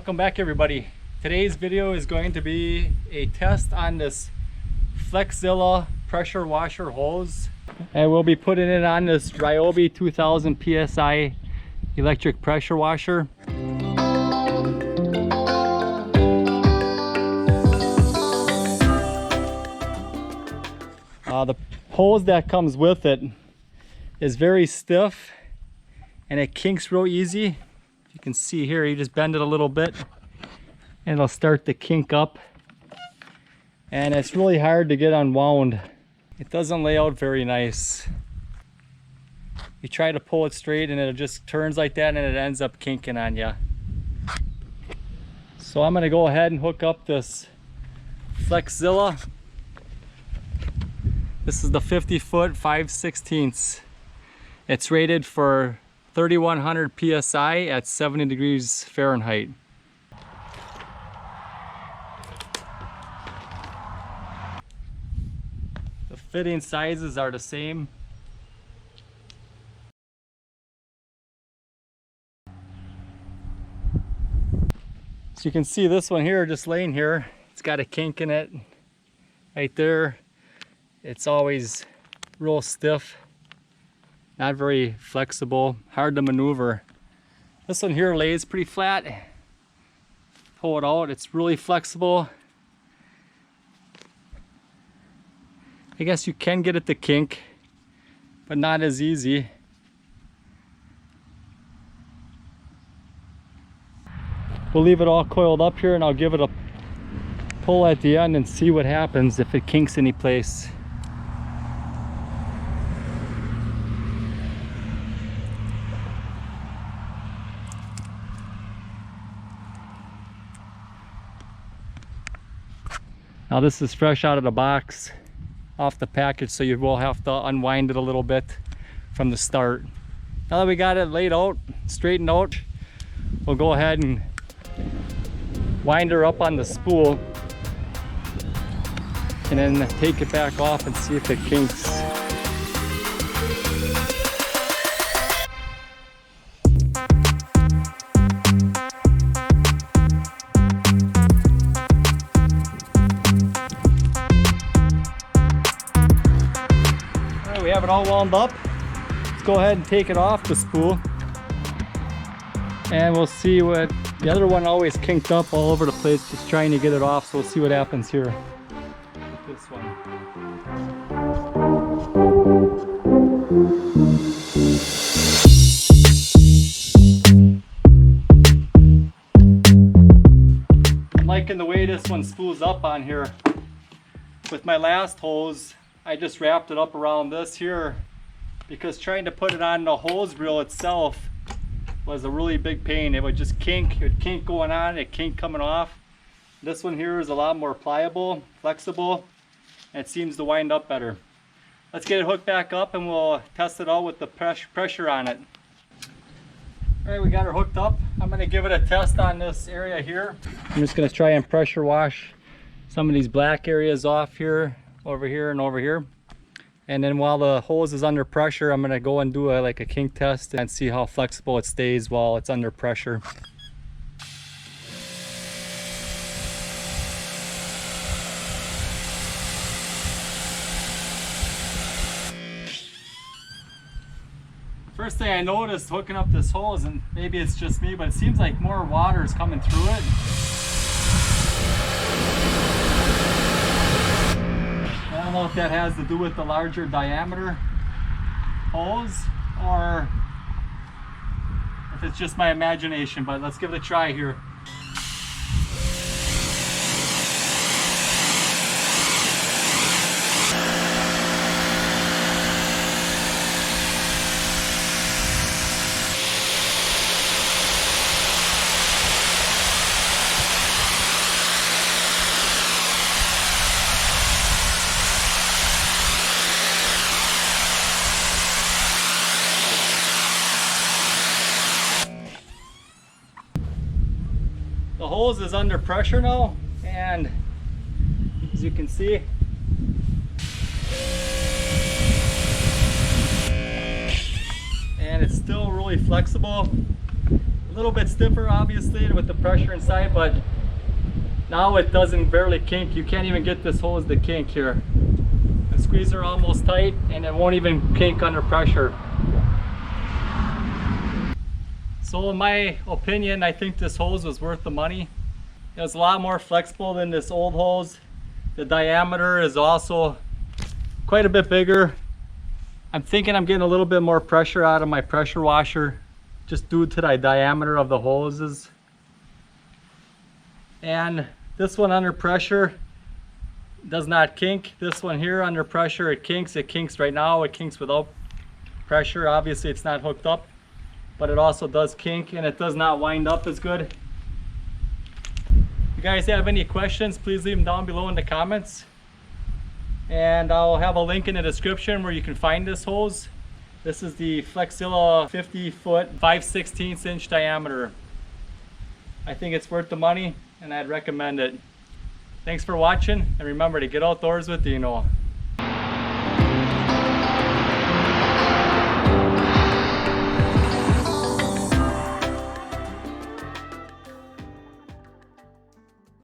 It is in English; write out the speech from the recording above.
Welcome back everybody. Today's video is going to be a test on this Flexzilla pressure washer hose, and we'll be putting it on this Ryobi 2000 psi electric pressure washer. The hose that comes with it is very stiff and it kinks real easy. You can see here, you just bend it a little bit and it'll start to kink up, and it's really hard to get unwound. It doesn't lay out very nice. You try to pull it straight and it just turns like that and it ends up kinking on you. So I'm going to go ahead and hook up this Flexzilla. This is the 50-foot 5/16. It's rated for 3100 psi at 70 degrees Fahrenheit. The fitting sizes are the same. So you can see this one here just laying here. It's got a kink in it right there. It's always real stiff. Not very flexible, hard to maneuver. This one here lays pretty flat. Pull it out, it's really flexible. I guess you can get it to kink, but not as easy. We'll leave it all coiled up here and I'll give it a pull at the end and see what happens if it kinks any place. Now this is fresh out of the box, off the package, so you will have to unwind it a little bit from the start. Now that we got it laid out, straightened out, we'll go ahead and wind her up on the spool and then take it back off and see if it kinks. We have it all wound up. Let's go ahead and take it off the spool and we'll see what the other one always kinked up all over the place just trying to get it off, so we'll see what happens here with this one. I'm liking the way this one spools up on here. With my last hose, I just wrapped it up around this here because trying to put it on the hose reel itself was a really big pain. It would just kink, it would kink going on, it kink coming off. This one here is a lot more pliable, flexible, and it seems to wind up better. Let's get it hooked back up and we'll test it out with the pressure on it. Alright, we got her hooked up. I'm going to give it a test on this area here. I'm just going to try and pressure wash some of these black areas off here, over here and over here, and then while the hose is under pressure, I'm going to go and do like a kink test and see how flexible it stays while it's under pressure. First thing I noticed hooking up this hose, and maybe it's just me, but it seems like more water is coming through it. I don't know if that has to do with the larger diameter hose or if it's just my imagination, but let's give it a try here. The hose is under pressure now, and as you can see, and it's still really flexible. A little bit stiffer obviously with the pressure inside, but now it doesn't barely kink. You can't even get this hose to kink here. The squeeze are almost tight and it won't even kink under pressure. So in my opinion, I think this hose was worth the money. It was a lot more flexible than this old hose. The diameter is also quite a bit bigger. I'm thinking I'm getting a little bit more pressure out of my pressure washer just due to the diameter of the hoses. And this one under pressure does not kink. This one here under pressure, it kinks. It kinks right now. It kinks without pressure. Obviously it's not hooked up, but it also does kink and it does not wind up as good. If you guys have any questions, please leave them down below in the comments. And I'll have a link in the description where you can find this hose. This is the Flexzilla 50-foot 5/16 inch diameter. I think it's worth the money and I'd recommend it. Thanks for watching, and remember to get outdoors with Deano.